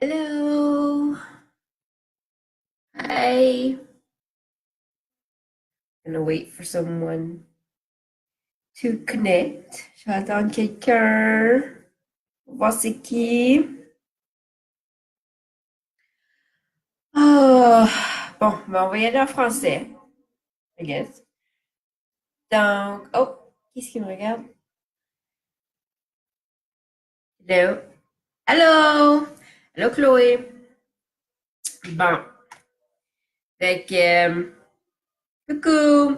Hello. Hi. Gonna wait for someone to connect. Je vais attendre quelqu'un. On va voir c'est qui. Oh. Bon, ben on va y aller en français, I guess. Donc, oh, qui est-ce qui me regarde? Hello. Hello. Hello, Chloé. Bon, fait que, coucou.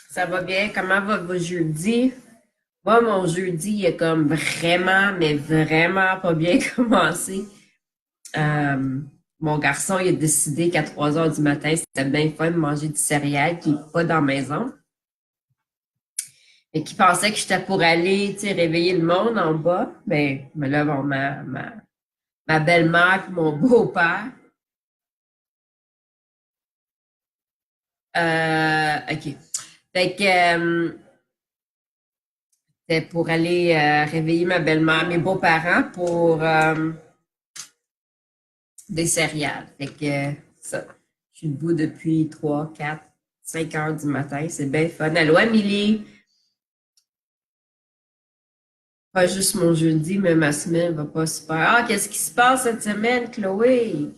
Ça va bien? Comment va vos jeudis? Moi, mon jeudi, il a comme vraiment, mais vraiment pas bien commencé. Euh, Mon garçon, il a décidé qu'à 3 heures du matin, c'était bien fun de manger du céréal qui n'est pas dans la maison. Et qui pensait que j'étais pour aller, tu sais, réveiller le monde en bas. Mais là, bon, ma belle-mère et mon beau-père. OK. Fait que c'était pour aller réveiller ma belle-mère, mes beaux-parents pour des céréales. Fait que ça. Je suis debout depuis 3, 4, 5 heures du matin. C'est bien fun. Allô, Amélie? Pas juste mon jeudi, mais ma semaine va pas super. Ah, qu'est-ce qui se passe cette semaine, Chloé?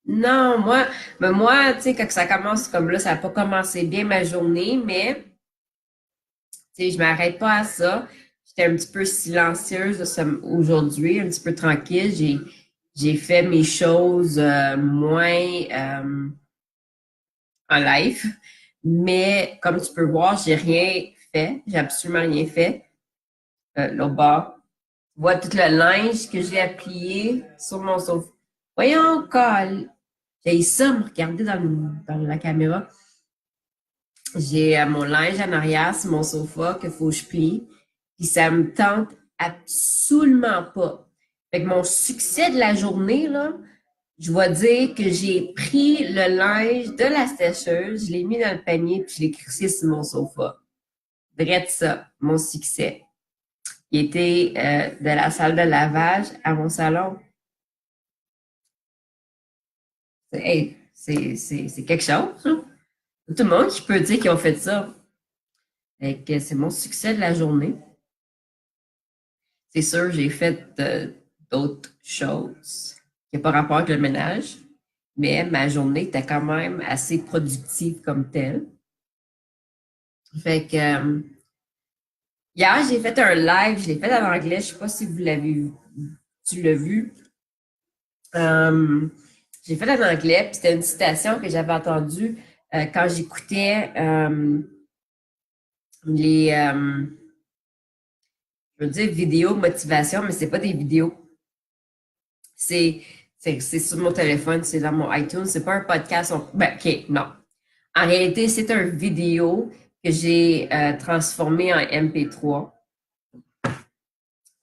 Non, moi, tu sais, quand ça commence comme là, ça n'a pas commencé bien ma journée, mais, tu sais, je m'arrête pas à ça. J'étais un petit peu silencieuse aujourd'hui, un petit peu tranquille. J'ai fait mes choses moins en live, mais comme tu peux voir, j'ai rien fait. J'ai absolument rien fait. L'autre bord. Tu vois tout le linge que j'ai applié sur mon sofa. Voyons, Cal. J'ai ça, me regarder dans la caméra. J'ai mon linge en arrière sur mon sofa qu'il faut que je plie. Puis ça me tente absolument pas. Fait que mon succès de la journée, là, je vais dire que j'ai pris le linge de la sécheuse, je l'ai mis dans le panier, puis je l'ai crissé sur mon sofa. Drette ça, mon succès. Il était de la salle de lavage à mon salon. Hey, c'est quelque chose, hein? Tout le monde qui peut dire qu'ils ont fait ça. Fait que c'est mon succès de la journée. C'est sûr, j'ai fait d'autres choses qui n'ont pas rapport avec le ménage, mais ma journée était quand même assez productive comme telle. Fait que hier, j'ai fait un live, je l'ai fait en anglais, je ne sais pas si vous l'avez vu, tu l'as vu. Euh, j'ai fait en anglais, puis c'était une citation que j'avais entendue quand j'écoutais les, je veux dire vidéos motivation, mais c'est pas des vidéos. C'est, c'est sur mon téléphone, c'est dans mon iTunes, c'est pas un podcast. Ben, OK, non. En réalité, c'est un vidéo que j'ai transformé en MP3,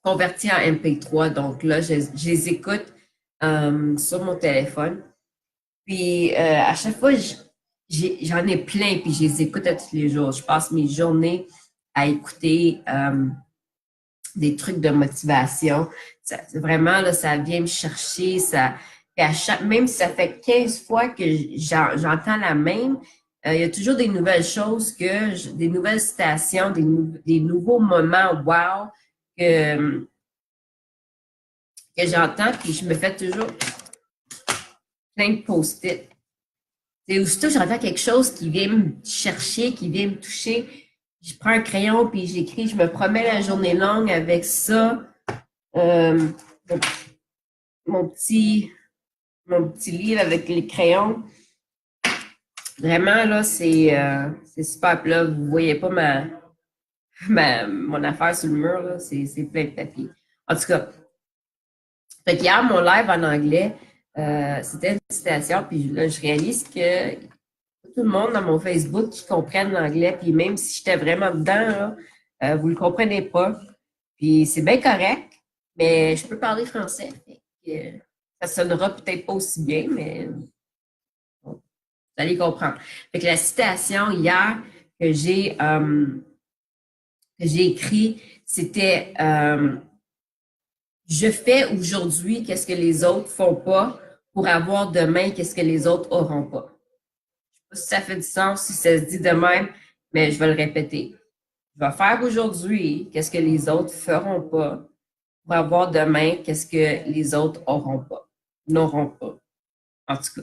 converti en MP3. Donc là, je les écoute sur mon téléphone. Puis à chaque fois, j'en ai plein, puis je les écoute à tous les jours. Je passe mes journées à écouter des trucs de motivation. Vraiment, là, ça vient me chercher. Puis même si ça fait 15 fois que j'entends la même, il y a toujours des nouvelles choses, des nouvelles citations, des nouveaux moments wow que j'entends, puis je me fais toujours plein de post-it. C'est aussitôt j'entends quelque chose qui vient me chercher, qui vient me toucher, je prends un crayon puis j'écris, je me promets la journée longue avec ça. Euh, mon petit, mon petit livre avec les crayons. Vraiment, là, c'est super. Puis là, vous voyez pas mon affaire sur le mur, là, c'est plein de papier. En tout cas, fait qu'hier, mon live en anglais, c'était une citation, puis là, je réalise que tout le monde dans mon Facebook qui comprenne l'anglais, puis même si j'étais vraiment dedans, là, vous le comprenez pas. Puis c'est bien correct, mais je peux parler français. Fait que, ça sonnera peut-être pas aussi bien, mais bon, vous allez comprendre. Fait que la citation hier que j'ai écrit, c'était je fais aujourd'hui qu'est-ce que les autres font pas pour avoir demain qu'est-ce que les autres auront pas. Je sais pas si ça fait du sens, si ça se dit de même, mais je vais le répéter. Je vais faire aujourd'hui qu'est-ce que les autres feront pas pour avoir demain qu'est-ce que les autres auront pas, n'auront pas, en tout cas.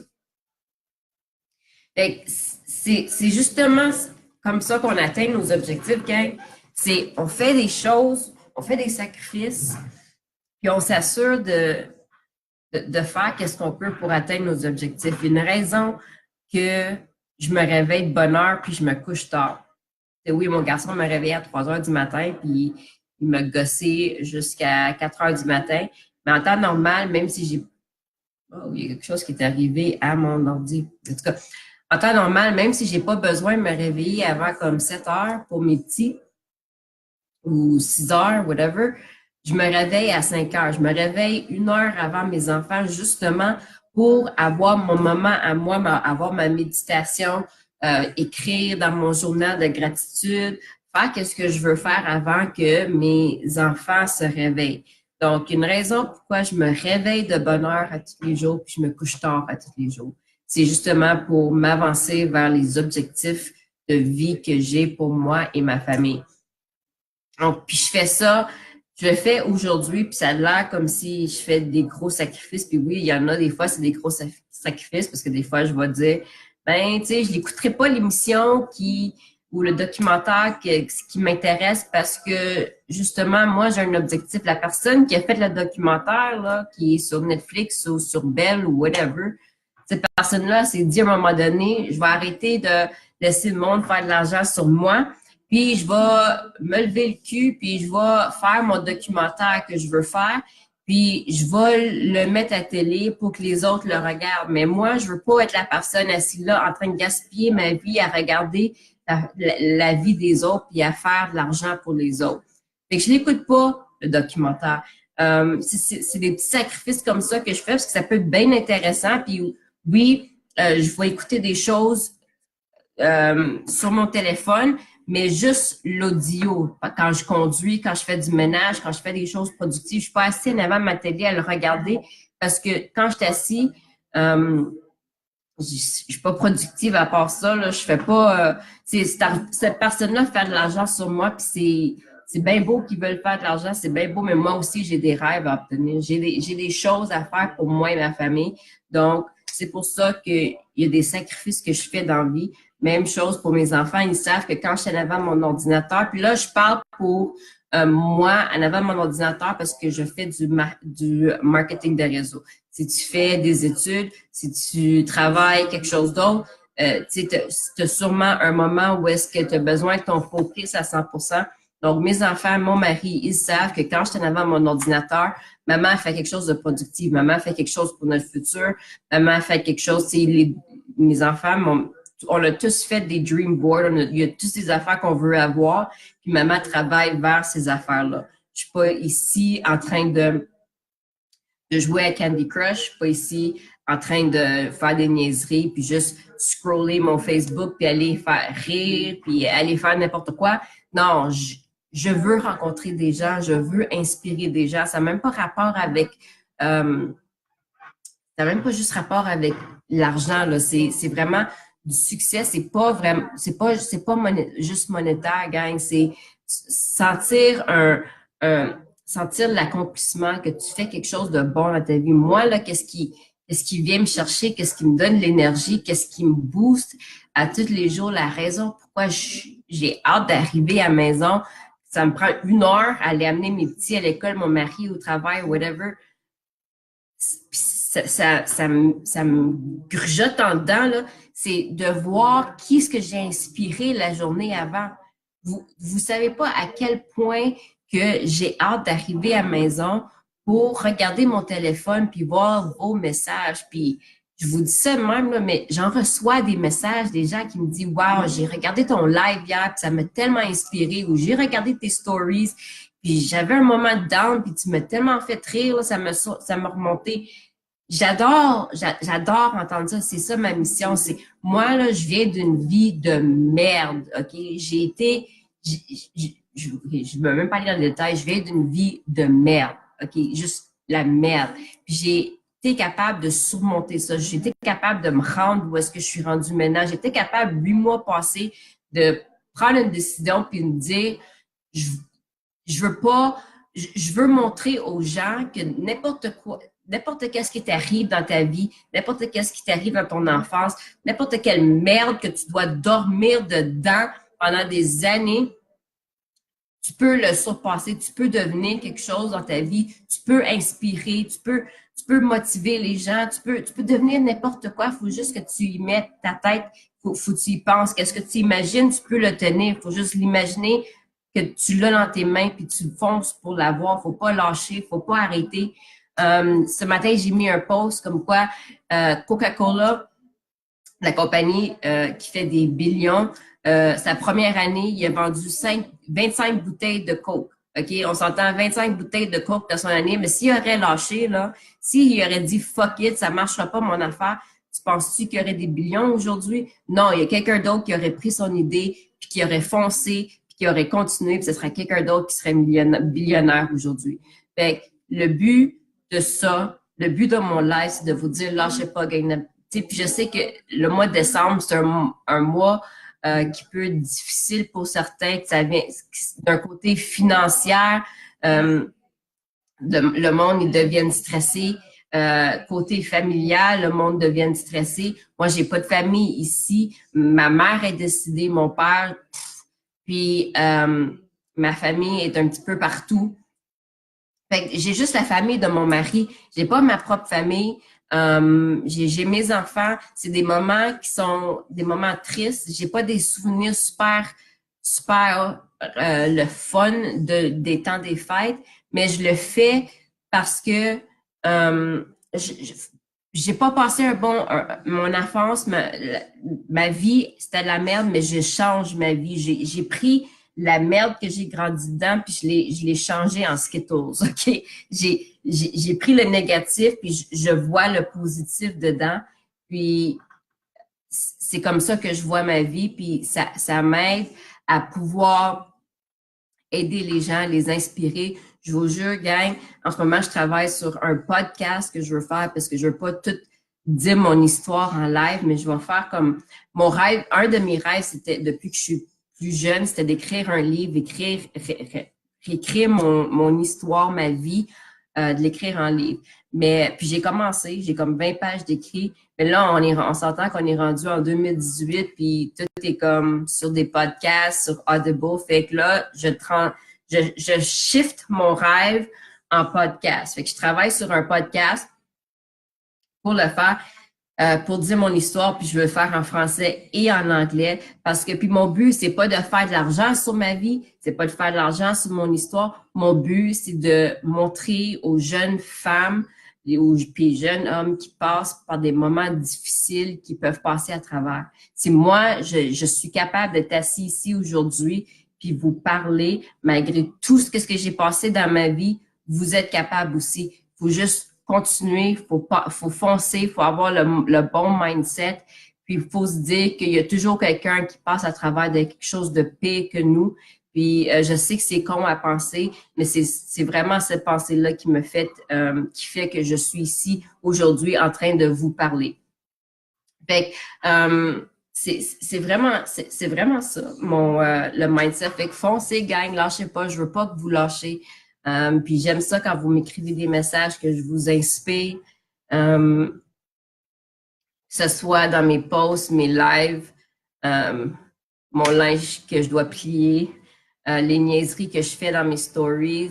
C'est justement comme ça qu'on atteint nos objectifs, gang. C'est on fait des choses, on fait des sacrifices, puis on s'assure de faire qu'est-ce qu'on peut pour atteindre nos objectifs. Une raison que je me réveille de bonne heure puis je me couche tard. Et oui, mon garçon me réveillé à 3 heures du matin puis il m'a gossé jusqu'à 4 heures du matin. Mais en temps normal, même si j'ai... Oh, il y a quelque chose qui est arrivé à mon ordi. En tout cas, en temps normal, même si j'ai pas besoin de me réveiller avant comme 7 heures pour mes petits ou 6 heures, whatever, je me réveille à 5 heures. Je me réveille 1 heure avant mes enfants, justement pour avoir mon moment à moi, avoir ma méditation, écrire dans mon journal de gratitude, faire ce que je veux faire avant que mes enfants se réveillent. Donc, une raison pourquoi je me réveille de bonne heure à tous les jours, puis je me couche tard à tous les jours. C'est justement pour m'avancer vers les objectifs de vie que j'ai pour moi et ma famille. Donc, puis je fais ça, je le fais aujourd'hui, puis ça a l'air comme si je fais des gros sacrifices. Puis oui, il y en a des fois, c'est des gros sacrifices, parce que des fois, je vais dire, ben, tu sais, je n'écouterai pas l'émission ou le documentaire qui m'intéresse parce que, justement, moi, j'ai un objectif. La personne qui a fait le documentaire, là, qui est sur Netflix ou sur Bell ou whatever, cette personne-là s'est dit à un moment donné, je vais arrêter de laisser le monde faire de l'argent sur moi, puis je vais me lever le cul, puis je vais faire mon documentaire que je veux faire, puis je vais le mettre à télé pour que les autres le regardent. Mais moi, je veux pas être la personne assise là en train de gaspiller ma vie à regarder la vie des autres puis à faire de l'argent pour les autres. Fait que je n'écoute pas le documentaire. C'est des petits sacrifices comme ça que je fais parce que ça peut être bien intéressant. Puis oui, je vais écouter des choses sur mon téléphone, mais juste l'audio. Quand je conduis, quand je fais du ménage, quand je fais des choses productives, je suis pas assise en avant de ma télé à le regarder parce que quand je suis assis, je suis pas productive à part ça. Là, je fais pas. Cette personne-là fait de l'argent sur moi, puis c'est bien beau qu'ils veulent faire de l'argent, c'est bien beau, mais moi aussi j'ai des rêves à obtenir, j'ai des choses à faire pour moi et ma famille. Donc c'est pour ça qu'il y a des sacrifices que je fais dans la vie. Même chose pour mes enfants, ils savent que quand je suis en avant de mon ordinateur, puis là je parle pour moi en avant de mon ordinateur parce que je fais du marketing de réseau. Si tu fais des études, si tu travailles quelque chose d'autre, tu as sûrement un moment où est-ce que tu as besoin de ton focus à 100%. Donc, mes enfants, mon mari, ils savent que quand je suis en avant de mon ordinateur, maman fait quelque chose de productif, maman fait quelque chose pour notre futur, maman fait quelque chose, mes enfants, on a tous fait des dream boards, il y a tous ces affaires qu'on veut avoir, puis maman travaille vers ces affaires-là. Je suis pas ici en train de jouer à Candy Crush, je suis pas ici en train de faire des niaiseries, puis juste scroller mon Facebook, puis aller faire rire, puis aller faire n'importe quoi. Non, je veux rencontrer des gens, je veux inspirer des gens. Ça n'a même pas rapport avec... ça n'a même pas juste rapport avec l'argent, là. C'est vraiment du succès. C'est pas vraiment... C'est pas juste monétaire, gang. C'est sentir sentir l'accomplissement, que tu fais quelque chose de bon dans ta vie. Moi, là, qu'est-ce qui vient me chercher, qu'est-ce qui me donne l'énergie, qu'est-ce qui me booste à tous les jours, la raison pourquoi j'ai hâte d'arriver à la maison. Ça me prend 1 heure à aller amener mes petits à l'école, mon mari au travail, whatever. Ça me grugeote en dedans, là. C'est de voir qui est-ce que j'ai inspiré la journée avant. Vous savez pas à quel point que j'ai hâte d'arriver à la maison pour regarder mon téléphone puis voir vos messages. Puis je vous dis ça même, là, mais j'en reçois des messages des gens qui me disent wow, j'ai regardé ton live hier, puis ça m'a tellement inspiré, ou j'ai regardé tes stories, puis j'avais un moment de down, puis tu m'as tellement fait rire, là, ça m'a remonté. J'adore entendre ça. C'est ça ma mission. C'est moi là, je viens d'une vie de merde. Ok, je ne veux même pas aller dans le détail. Je viens d'une vie de merde. OK? Juste la merde. Puis j'ai été capable de surmonter ça. J'ai été capable de me rendre où est-ce que je suis rendue maintenant. J'ai été capable, 8 mois passés, de prendre une décision puis me dire, je, je veux pas, je veux montrer aux gens que n'importe quoi, n'importe qu'est-ce qui t'arrive dans ta vie, n'importe qu'est-ce qui t'arrive dans ton enfance, n'importe quelle merde que tu dois dormir dedans pendant des années, tu peux le surpasser, tu peux devenir quelque chose dans ta vie, tu peux inspirer, tu peux motiver les gens, tu peux devenir n'importe quoi. Il faut juste que tu y mettes ta tête, faut que tu y penses. Qu'est-ce que tu imagines, tu peux le tenir. Il faut juste l'imaginer que tu l'as dans tes mains puis tu fonces pour l'avoir. Faut pas lâcher, faut pas arrêter. Ce matin, j'ai mis un post comme quoi Coca-Cola, la compagnie qui fait des billions, sa première année, il a vendu 25 bouteilles de Coke. OK? On s'entend 25 bouteilles de Coke dans son année, mais s'il aurait lâché, là, s'il aurait dit fuck it, ça marchera pas mon affaire, tu penses-tu qu'il y aurait des billions aujourd'hui? Non, il y a quelqu'un d'autre qui aurait pris son idée, puis qui aurait foncé, puis qui aurait continué, puis ce serait quelqu'un d'autre qui serait billionnaire aujourd'hui. Fait que le but de ça, le but de mon live, c'est de vous dire lâchez pas, gang. Puis je sais que le mois de décembre, c'est un mois qui peut être difficile pour certains, que ça vient d'un côté financier, le monde, ils deviennent stressés. Côté familial, le monde devient stressé. Moi, j'ai pas de famille ici. Ma mère est décédée, mon père, puis ma famille est un petit peu partout. Fait que j'ai juste la famille de mon mari. J'ai pas ma propre famille. J'ai mes enfants. C'est des moments qui sont des moments tristes. J'ai pas des souvenirs super le fun des temps des fêtes, mais je le fais parce que j'ai pas passé mon enfance, ma vie, c'était de la merde, mais je change ma vie. J'ai pris la merde que j'ai grandi dedans, puis je l'ai changé en Skittles, OK? J'ai pris le négatif, puis je vois le positif dedans, puis c'est comme ça que je vois ma vie, puis ça m'aide à pouvoir aider les gens, les inspirer. Je vous jure, gang, en ce moment, je travaille sur un podcast que je veux faire parce que je veux pas tout dire mon histoire en live, mais je vais faire comme mon rêve. Un de mes rêves, c'était depuis que je suis plus jeune, c'était d'écrire un livre, écrire mon histoire, ma vie, de l'écrire en livre. Mais puis j'ai commencé, j'ai comme 20 pages d'écrit. Mais là, on s'entend qu'on est rendu en 2018, puis tout est comme sur des podcasts, sur Audible. Fait que là, je shift mon rêve en podcast. Fait que je travaille sur un podcast pour le faire, pour dire mon histoire, puis je veux le faire en français et en anglais. Parce que puis mon but, c'est pas de faire de l'argent sur ma vie, c'est pas de faire de l'argent sur mon histoire. Mon but, c'est de montrer aux jeunes femmes puis jeunes hommes qui passent par des moments difficiles qui peuvent passer à travers. Si moi, je suis capable d'être assis ici aujourd'hui puis vous parler, malgré tout ce que j'ai passé dans ma vie, vous êtes capable aussi. Il faut juste continuer, faut foncer, il faut avoir le bon mindset, puis il faut se dire qu'il y a toujours quelqu'un qui passe à travers de quelque chose de pire que nous. Puis je sais que c'est con à penser, mais c'est vraiment cette pensée-là qui fait que je suis ici aujourd'hui en train de vous parler. Fait que c'est vraiment ça, le mindset. Fait que foncez, gang, lâchez pas, je veux pas que vous lâchez. Puis j'aime ça quand vous m'écrivez des messages que je vous inspire, que ce soit dans mes posts, mes lives, mon linge que je dois plier, les niaiseries que je fais dans mes stories.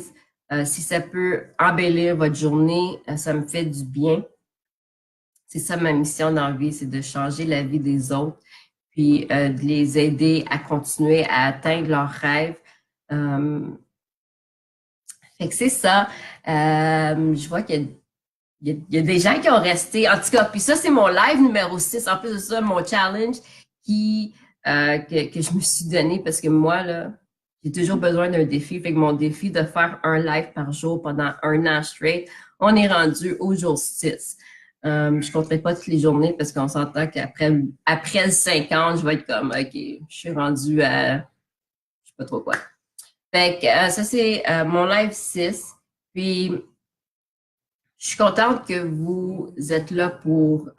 Si ça peut embellir votre journée, ça me fait du bien. C'est ça ma mission dans la vie, c'est de changer la vie des autres, puis de les aider à continuer à atteindre leurs rêves. Fait que c'est ça. Je vois qu'il y a des gens qui ont resté. En tout cas, puis ça, c'est mon live numéro 6. En plus de ça, mon challenge que je me suis donné parce que moi, là, j'ai toujours besoin d'un défi. Fait que mon défi de faire un live par jour pendant 1 an straight, on est rendu au jour 6. Je ne compterai pas toutes les journées parce qu'on s'entend qu'après le 50, je vais être comme, OK, je suis rendu à, je sais pas trop quoi. Fait que ça, c'est mon live 6. Puis, Je suis contente que vous êtes là pour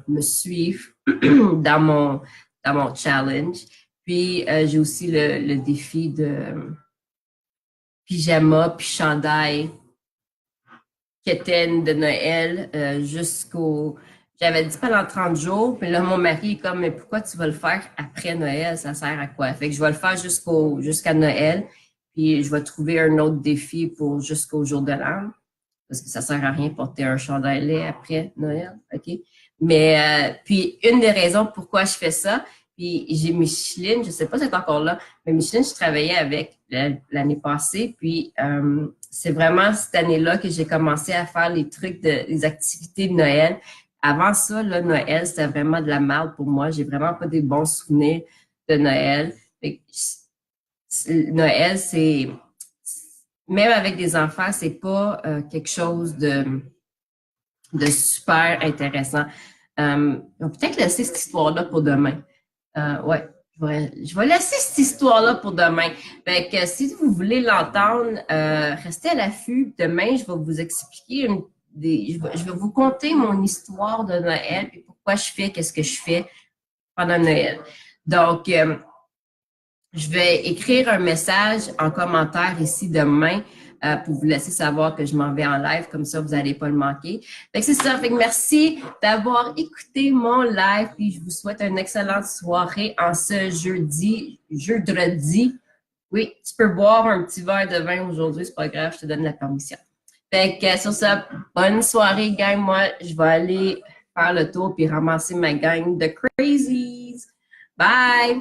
me suivre dans mon challenge. Puis, j'ai aussi le défi de pyjama puis chandail quétaine de Noël jusqu'au... J'avais dit pendant 30 jours, puis là, mon mari est comme, mais pourquoi tu vas le faire après Noël? Ça sert à quoi? Fait que je vais le faire jusqu'à Noël, puis je vais trouver un autre défi pour jusqu'au jour de l'an, parce que ça sert à rien de porter un chandail laid après Noël, OK? Mais, puis une des raisons pourquoi je fais ça, puis j'ai Micheline, je sais pas si c'est encore là, mais Micheline, je travaillais avec l'année passée, puis c'est vraiment cette année-là que j'ai commencé à faire les activités de Noël. Avant ça, là, Noël, c'était vraiment de la merde pour moi. J'ai vraiment pas des bons souvenirs de Noël. Noël, c'est même avec des enfants, c'est pas quelque chose de super intéressant. On va peut-être laisser cette histoire-là pour demain. Ouais, je vais laisser cette histoire-là pour demain. Fait que si vous voulez l'entendre, restez à l'affût. Demain, je vais vous expliquer je vais vous conter mon histoire de Noël et pourquoi je fais qu'est-ce que je fais pendant Noël. Donc, je vais écrire un message en commentaire ici demain pour vous laisser savoir que je m'en vais en live, comme ça, vous n'allez pas le manquer. Fait que c'est ça. Fait que merci d'avoir écouté mon live et je vous souhaite une excellente soirée en ce jeudi. Oui, tu peux boire un petit verre de vin aujourd'hui, c'est pas grave, je te donne la permission. Fait que sur ça, bonne soirée, gang. Moi, je vais aller faire le tour puis ramasser ma gang de crazies. Bye!